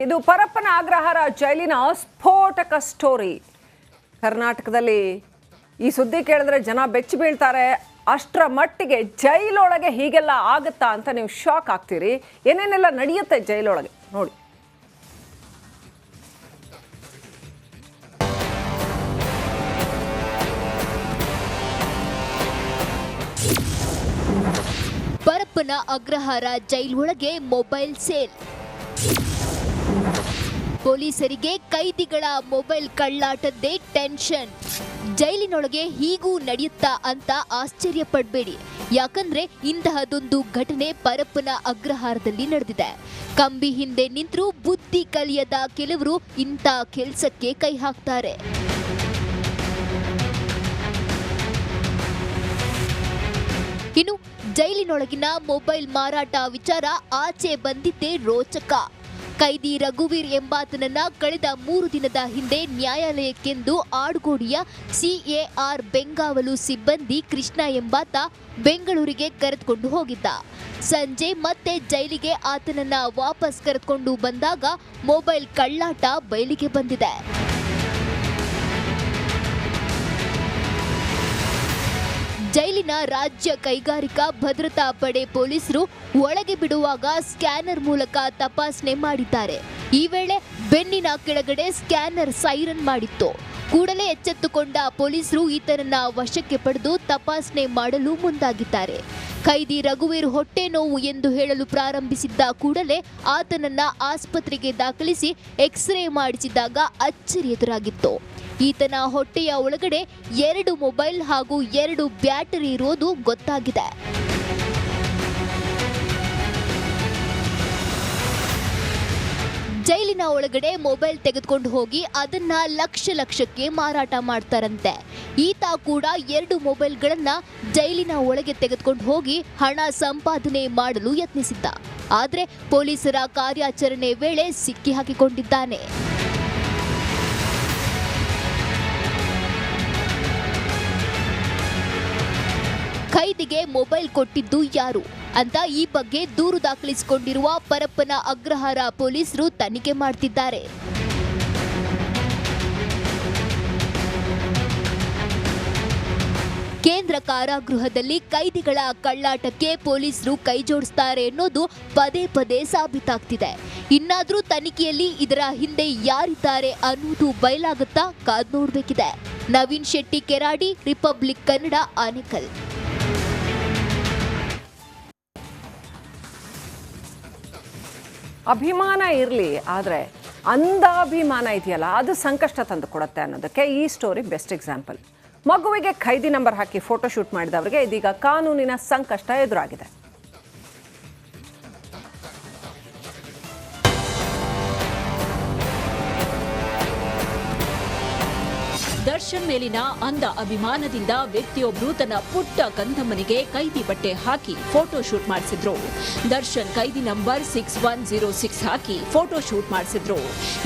ಇದು ಪರಪ್ಪನ ಅಗ್ರಹಾರ ಜೈಲಿನ ಸ್ಫೋಟಕ ಸ್ಟೋರಿ. ಕರ್ನಾಟಕದಲ್ಲಿ ಈ ಸುದ್ದಿ ಕೇಳಿದ್ರೆ ಜನ ಬೆಚ್ಚಿ ಬೀಳ್ತಾರೆ. ಅಷ್ಟರ ಮಟ್ಟಿಗೆ ಜೈಲೊಳಗೆ ಹೀಗೆಲ್ಲ ಆಗುತ್ತಾ ಅಂತ ನೀವು ಶಾಕ್ ಆಗ್ತೀರಿ. ಏನೇನೆಲ್ಲ ನಡೆಯುತ್ತೆ ಜೈಲೊಳಗೆ ನೋಡಿ. ಪರಪ್ಪನ ಅಗ್ರಹಾರ ಜೈಲೊಳಗೆ ಮೊಬೈಲ್ ಸೇಲ್. ಪೊಲೀಸರಿಗೆ ಕೈದಿಗಳ ಮೊಬೈಲ್ ಕಳ್ಳಾಟದ್ದೇ ಟೆನ್ಷನ್. ಜೈಲಿನೊಳಗೆ ಹೀಗೂ ನಡೆಯುತ್ತಾ ಅಂತ ಆಶ್ಚರ್ಯ ಪಡಬೇಡಿ. ಯಾಕಂದ್ರೆ ಇಂತಹದೊಂದು ಘಟನೆ ಪರಪ್ಪನ ಅಗ್ರಹಾರದಲ್ಲಿ ನಡೆದಿದೆ. ಕಂಬಿ ಹಿಂದೆ ನಿಂತರೂ ಬುದ್ಧಿ ಕಲಿಯದ ಕೆಲವರು ಇಂಥ ಕೆಲಸಕ್ಕೆ ಕೈ ಹಾಕ್ತಾರೆ. ಇನ್ನು ಜೈಲಿನೊಳಗಿನ ಮೊಬೈಲ್ ಮಾರಾಟ ವಿಚಾರ ಆಚೆ ಬಂದಿದ್ದೇ ರೋಚಕ. ಕೈದಿ ರಘುವೀರ್ ಎಂಬಾತನನ್ನ ಕಳೆದ 3 ದಿನದ ಹಿಂದೆ ನ್ಯಾಯಾಲಯಕ್ಕೆಂದು ಆಡುಗೋಡಿಯ CAR ಬೆಂಗಾವಲು ಸಿಬ್ಬಂದಿ ಕೃಷ್ಣ ಎಂಬಾತ ಬೆಂಗಳೂರಿಗೆ ಕರೆದುಕೊಂಡು ಹೋಗಿದ್ದ. ಸಂಜೆ ಮತ್ತೆ ಜೈಲಿಗೆ ಆತನನ್ನ ವಾಪಸ್ ಕರೆದುಕೊಂಡು ಬಂದಾಗ ಮೊಬೈಲ್ ಕಳ್ಳಾಟ ಬಯಲಿಗೆ ಬಂದಿದೆ. ಜೈಲಿನ ರಾಜ್ಯ ಕೈಗಾರಿಕಾ ಭದ್ರತಾ ಪಡೆ ಪೊಲೀಸರು ಒಳಗೆ ಬಿಡುವಾಗ ಸ್ಕ್ಯಾನರ್ ಮೂಲಕ ತಪಾಸಣೆ ಮಾಡಿದ್ದಾರೆ. ಈ ವೇಳೆ ಬೆನ್ನಿನ ಕೆಳಗಡೆ ಸ್ಕ್ಯಾನರ್ ಸೈರನ್ ಮಾಡಿತ್ತು. ಕೂಡಲೇ ಎಚ್ಚೆತ್ತುಕೊಂಡ ಪೊಲೀಸರು ಈತನನ್ನ ವಶಕ್ಕೆ ಪಡೆದು ತಪಾಸಣೆ ಮಾಡಲು ಮುಂದಾಗಿದ್ದಾರೆ. ಕೈದಿ ರಘುವೀರ್ ಹೊಟ್ಟೆ ನೋವು ಎಂದು ಹೇಳಲು ಪ್ರಾರಂಭಿಸಿದ್ದ ಕೂಡಲೇ ಆತನನ್ನ ಆಸ್ಪತ್ರೆಗೆ ದಾಖಲಿಸಿ ಎಕ್ಸ್ರೇ ಮಾಡಿಸಿದಾಗ ಅಚ್ಚರಿ ಎದುರಾಗಿತ್ತು. ಈತನ ಹೊಟ್ಟೆಯ ಒಳಗಡೆ 2 ಮೊಬೈಲ್ ಹಾಗೂ 2 ಬ್ಯಾಟರಿ ಇರೋದು ಗೊತ್ತಾಗಿದೆ. ಜೈಲಿನ ಒಳಗಡೆ ಮೊಬೈಲ್ ತೆಗೆದುಕೊಂಡು ಹೋಗಿ ಅದನ್ನ ಲಕ್ಷಕ್ಕೆ ಮಾರಾಟ ಮಾಡ್ತಾರಂತೆ. ಈತ ಕೂಡ 2 ಮೊಬೈಲ್ಗಳನ್ನ ಜೈಲಿನ ಒಳಗೆ ತೆಗೆದುಕೊಂಡು ಹೋಗಿ ಹಣ ಸಂಪಾದನೆ ಮಾಡಲು ಯತ್ನಿಸಿದ್ದ. ಆದರೆ ಪೊಲೀಸರ ಕಾರ್ಯಾಚರಣೆ ವೇಳೆ ಸಿಕ್ಕಿ ಹಾಕಿಕೊಂಡಿದ್ದಾನೆ. ಕೈದಿಗೆ ಮೊಬೈಲ್ ಕೊಟ್ಟಿದ್ದು ಯಾರು ಅಂತ ಈ ಬಗ್ಗೆ ದೂರು ದಾಖಲಿಸಿಕೊಂಡಿರುವ ಪರಪ್ಪನ ಅಗ್ರಹಾರ ಪೊಲೀಸರು ತನಿಖೆ ಮಾಡ್ತಿದ್ದಾರೆ. ಕೇಂದ್ರ ಕಾರಾಗೃಹದಲ್ಲಿ ಕೈದಿಗಳ ಕಳ್ಳಾಟಕ್ಕೆ ಪೊಲೀಸರು ಕೈ ಜೋಡಿಸ್ತಾರೆ ಅನ್ನೋದು ಪದೇ ಪದೇ ಸಾಬೀತಾಗ್ತಿದೆ. ಇನ್ನಾದ್ರೂ ತನಿಖೆಯಲ್ಲಿ ಇದರ ಹಿಂದೆ ಯಾರಿದ್ದಾರೆ ಅನ್ನೋದು ಬಯಲಾಗುತ್ತಾ ಕಾದ್ ನೋಡ್ಬೇಕಿದೆ. ನವೀನ್ ಶೆಟ್ಟಿ ಕೆರಾಡಿ, ರಿಪಬ್ಲಿಕ್ ಕನ್ನಡ, ಆನೇಕಲ್. ಅಭಿಮಾನ ಇರಲಿ, ಆದರೆ ಅಂಧಾಭಿಮಾನ ಇದೆಯಲ್ಲ ಅದು ಸಂಕಷ್ಟ ತಂದು ಕೊಡುತ್ತೆ ಅನ್ನೋದಕ್ಕೆ ಈ ಸ್ಟೋರಿ ಬೆಸ್ಟ್ ಎಕ್ಸಾಂಪಲ್. ಮಗುವಿಗೆ ಖೈದಿ ನಂಬರ್ ಹಾಕಿ ಫೋಟೋ ಶೂಟ್ ಮಾಡಿದವರಿಗೆ ಇದೀಗ ಕಾನೂನಿನ ಸಂಕಷ್ಟ ಎದುರಾಗಿದೆ. ದರ್ಶನ್ ಮೇಲಿನ ಅಂಧ ಅಭಿಮಾನದಿಂದ ವ್ಯಕ್ತಿಯೊಬ್ಬರು ತನ್ನ ಪುಟ್ಟ ಕಂದಮ್ಮನಿಗೆ ಕೈದಿ ಬಟ್ಟೆ ಹಾಕಿ ಫೋಟೋ ಶೂಟ್ ಮಾಡಿಸಿದ್ರು. ದರ್ಶನ್ ಕೈದಿ ನಂಬರ್ 6106 ಹಾಕಿ ಫೋಟೋ ಶೂಟ್ ಮಾಡಿಸಿದ್ರು.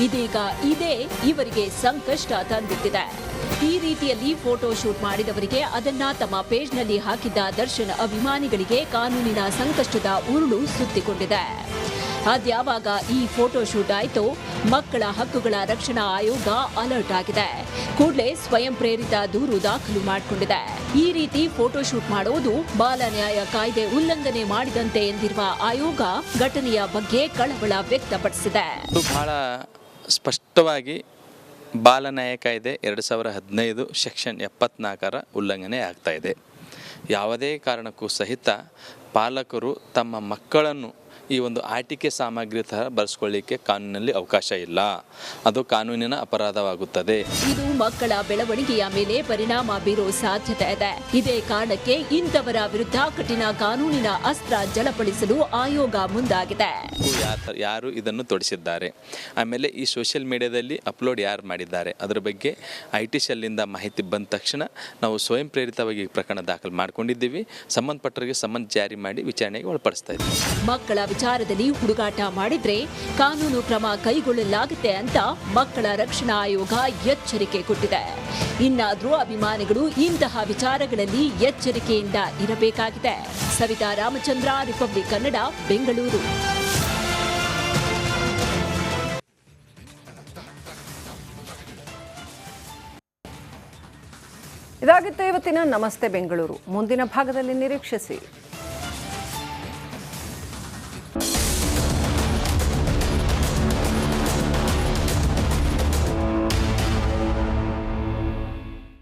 ಇದೀಗ ಇದೇ ಇವರಿಗೆ ಸಂಕಷ್ಟ ತಂದಿಟ್ಟಿದೆ. ಈ ರೀತಿಯಲ್ಲಿ ಫೋಟೋ ಶೂಟ್ ಮಾಡಿದವರಿಗೆ ಅದನ್ನ ತಮ್ಮ ಪೇಜ್ನಲ್ಲಿ ಹಾಕಿದ್ದ ದರ್ಶನ್ ಅಭಿಮಾನಿಗಳಿಗೆ ಕಾನೂನಿನ ಸಂಕಷ್ಟದ ಉರುಳು ಸುತ್ತಿಕೊಂಡಿದೆ. ಅದ್ಯಾವಾಗ ಈ ಫೋಟೋ ಶೂಟ್ ಆಯಿತು, ಮಕ್ಕಳ ಹಕ್ಕುಗಳ ರಕ್ಷಣಾ ಆಯೋಗ ಅಲರ್ಟ್ ಆಗಿದೆ. ಕೂಡಲೇ ಸ್ವಯಂ ಪ್ರೇರಿತ ದೂರು ದಾಖಲು ಮಾಡಿಕೊಂಡಿದೆ. ಈ ರೀತಿ ಫೋಟೋ ಶೂಟ್ ಮಾಡುವುದು ಬಾಲ ನ್ಯಾಯ ಕಾಯ್ದೆ ಉಲ್ಲಂಘನೆ ಮಾಡಿದಂತೆ ಎಂದಿರುವ ಆಯೋಗ ಘಟನೆಯ ಬಗ್ಗೆ ಕಳವಳ ವ್ಯಕ್ತಪಡಿಸಿದೆ. ಬಹಳ ಸ್ಪಷ್ಟವಾಗಿ ಬಾಲ ನ್ಯಾಯ ಕಾಯ್ದೆ 2015 ಸೆಕ್ಷನ್ 74 ಉಲ್ಲಂಘನೆ ಆಗ್ತಾ ಇದೆ. ಯಾವುದೇ ಕಾರಣಕ್ಕೂ ಸಹಿತ ಪಾಲಕರು ತಮ್ಮ ಮಕ್ಕಳನ್ನು ಈ ಒಂದು ಆಟಿಕೆ ಸಾಮಗ್ರಿ ತರ ಬಳಸಿಕೊಳ್ಳಿಕ್ಕೆ ಕಾನೂನಿನಲ್ಲಿ ಅವಕಾಶ ಇಲ್ಲ. ಅದು ಕಾನೂನಿನ ಅಪರಾಧವಾಗುತ್ತದೆ. ಇದು ಮಕ್ಕಳ ಬೆಳವಣಿಗೆಯ ಮೇಲೆ ಪರಿಣಾಮ ಬೀರೋ ಸಾಧ್ಯತೆ ಇದೆ. ಇದೇ ಕಾರಣಕ್ಕೆ ಇಂಥವರ ವಿರುದ್ಧ ಕಠಿಣ ಕಾನೂನಿನ ಅಸ್ತ್ರ ಜಲಪಡಿಸಲು ಆಯೋಗ ಮುಂದಾಗಿದೆ. ಯಾರು ಇದನ್ನು ತೊಡಸಿದ್ದಾರೆ, ಆಮೇಲೆ ಈ ಸೋಷಿಯಲ್ ಮೀಡಿಯಾದಲ್ಲಿ ಅಪ್ಲೋಡ್ ಯಾರು ಮಾಡಿದ್ದಾರೆ, ಅದರ ಬಗ್ಗೆ IT ಸೆಲ್ನಿಂದ ಮಾಹಿತಿ ಬಂದ ತಕ್ಷಣ ನಾವು ಸ್ವಯಂ ಪ್ರೇರಿತವಾಗಿ ಪ್ರಕರಣ ದಾಖಲು ಮಾಡಿಕೊಂಡಿದ್ದೀವಿ. ಸಂಬಂಧಪಟ್ಟವರಿಗೆ ಸಮನ್ ಜಾರಿ ಮಾಡಿ ವಿಚಾರಣೆಗೆ ಒಳಪಡಿಸ್ತಾ ಇದ್ದೀವಿ. ಮಕ್ಕಳ ವಿಚಾರದಲ್ಲಿ ಹುಡುಗಾಟ ಮಾಡಿದ್ರೆ ಕಾನೂನು ಕ್ರಮ ಕೈಗೊಳ್ಳಲಾಗುತ್ತೆ ಅಂತ ಮಕ್ಕಳ ರಕ್ಷಣಾ ಆಯೋಗ ಎಚ್ಚರಿಕೆ ಕೊಟ್ಟಿದೆ. ಇನ್ನಾದರೂ ಅಭಿಮಾನಿಗಳು ಇಂತಹ ವಿಚಾರಗಳಲ್ಲಿ ಎಚ್ಚರಿಕೆಯಿಂದ ಇರಬೇಕಾಗಿದೆ. ಸವಿತಾ ರಾಮಚಂದ್ರ, ರಿಪಬ್ಲಿಕ್ ಕನ್ನಡ, ಬೆಂಗಳೂರು. ಇದಾಗಿತ್ತು ಇವತ್ತಿನ ನಮಸ್ತೆ ಬೆಂಗಳೂರು. ಮುಂದಿನ ಭಾಗದಲ್ಲಿ ನಿರೀಕ್ಷಿಸಿ.